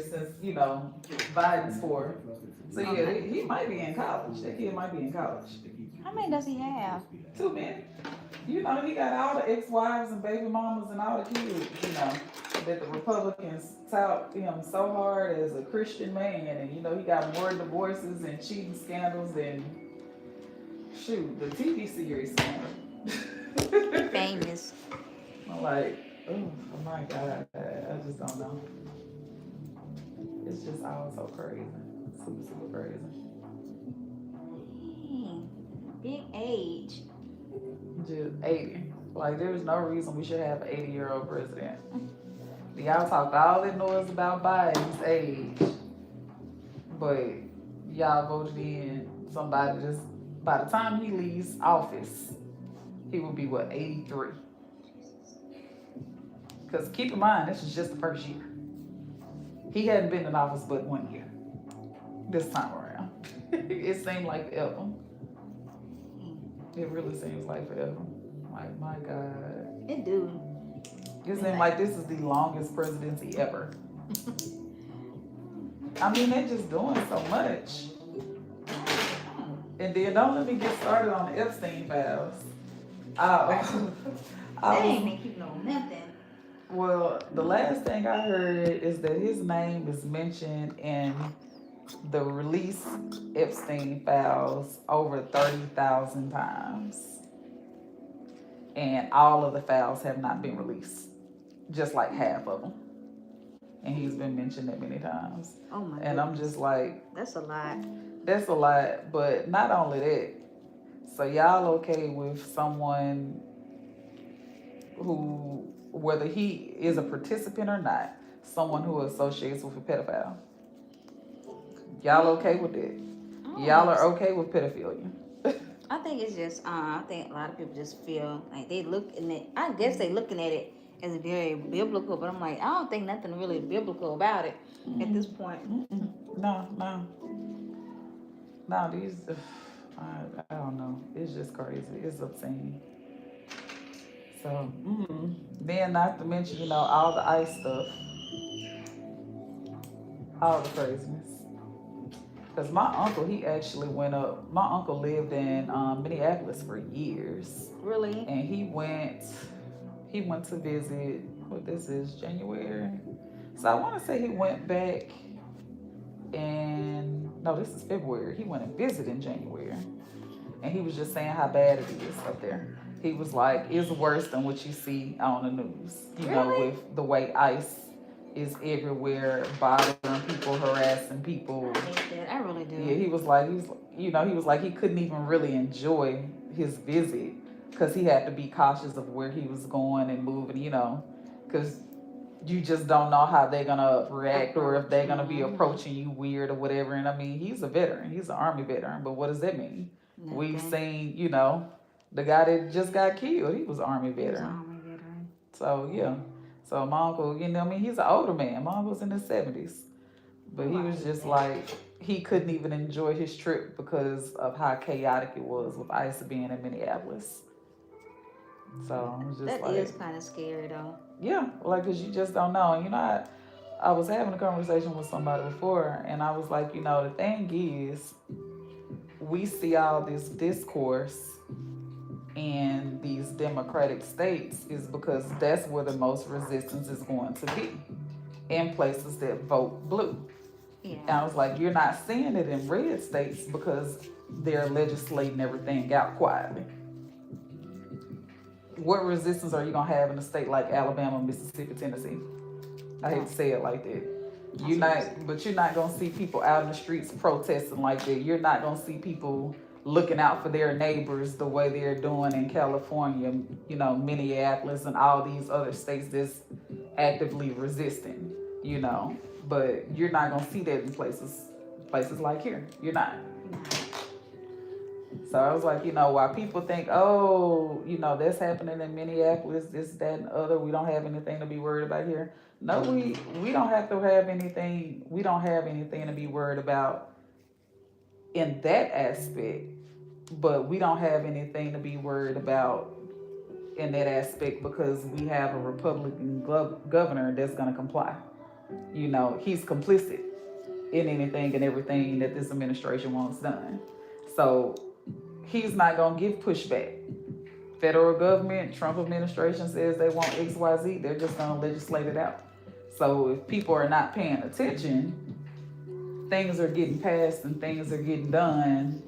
since, Biden's for. So yeah, he might be in college. That kid might be in college. How many does he have? Too many. He got all the ex-wives and baby mamas and all the kids, that the Republicans tout him so hard as a Christian man. And, he got more divorces and cheating scandals than, shoot, the TV series He scandal. famous. I'm like, oh my God, I just don't know. It's just all so crazy. Super, super crazy. Dang. Big age. Just 80. Like, there's no reason we should have an 80-year-old president. Y'all talk all that noise about Biden's age, but y'all voted in somebody just, by the time he leaves office, he will be, what, 83? Because keep in mind, this is just the first year. He hadn't been in office but 1 year this time around. It seemed like forever. It really seems like forever. Like, my God. It do. It seems like this is the longest presidency ever. I mean, they're just doing so much. And then don't let me get started on the Epstein files. I, They I ain't was, been keeping on nothing. well, the last thing I heard is that his name is mentioned in the release Epstein files over 30,000 times. And all of the files have not been released, just like half of them. And he's been mentioned that many times. Oh my And I'm just goodness. like, That's a lot. that's a lot. But not only that, so y'all okay with someone who, whether he is a participant or not, someone who associates with a pedophile? Y'all okay with that? I don't Y'all know. are okay with pedophilia? I think it's just, I think a lot of people just feel like they looking at, I guess they looking at it as very biblical, but I'm like, I don't think nothing really biblical about it at this point. Mm-mm. No, no, no. These, I don't know. It's just crazy. It's obscene. So, then not to mention, all the ice stuff, all the craziness. Because my uncle, he actually went up. My uncle lived in Minneapolis for years, Really? and he went to visit. What this is January, so I want to say he went back, and no, this is February. He went and visited in January, and he was just saying how bad it is up there. He was like, it's worse than what you see on the news. Really? With the way ICE is everywhere, bothering people, harassing people. I hate that. I really Yeah, do. he was like he couldn't even really enjoy his visit because he had to be cautious of where he was going and moving. Because you just don't know how they're gonna react or if Approach. they're gonna be approaching you weird or whatever. And I mean, he's a veteran. He's an army veteran. But what does that mean? We've Nothing. seen, the guy that just got killed. He was an army He was an veteran. army veteran. So yeah. So my uncle, I mean, he's an older man. My uncle's in his 70s, but Oh, he I was hate just that. like he couldn't even enjoy his trip because of how chaotic it was with ICE being in Minneapolis. So I was just That is like, kind of scary though. yeah, like, cause you just don't know. And I was having a conversation with somebody before, and I was like, the thing is, we see all this discourse in these democratic states is because that's where the most resistance is going to be in places that vote blue. And Yeah. I was like, you're not seeing it in red states because they're legislating everything out quietly. What resistance are you gonna have in a state like Alabama, Mississippi, Tennessee? I hate Right. to say it like that. That's what I'm saying. But you're not gonna see people out in the streets protesting like that. You're not gonna see people looking out for their neighbors the way they're doing in California, Minneapolis, and all these other states that's actively resisting. You know, but you're not gonna see that in places like here. You're not. No. So I was like, while people think, oh, that's happening in Minneapolis, this, that, and other, we don't have anything to be worried about here. No, we don't have to have anything. We don't have anything to be worried about in that aspect, but we don't have anything to be worried about in that aspect because we have a Republican governor that's going to comply. he's complicit in anything and everything that this administration wants done. So he's not going to give pushback. Federal government, Trump administration says they want XYZ, they're just going to legislate it out. So if people are not paying attention, things are getting passed and things are getting done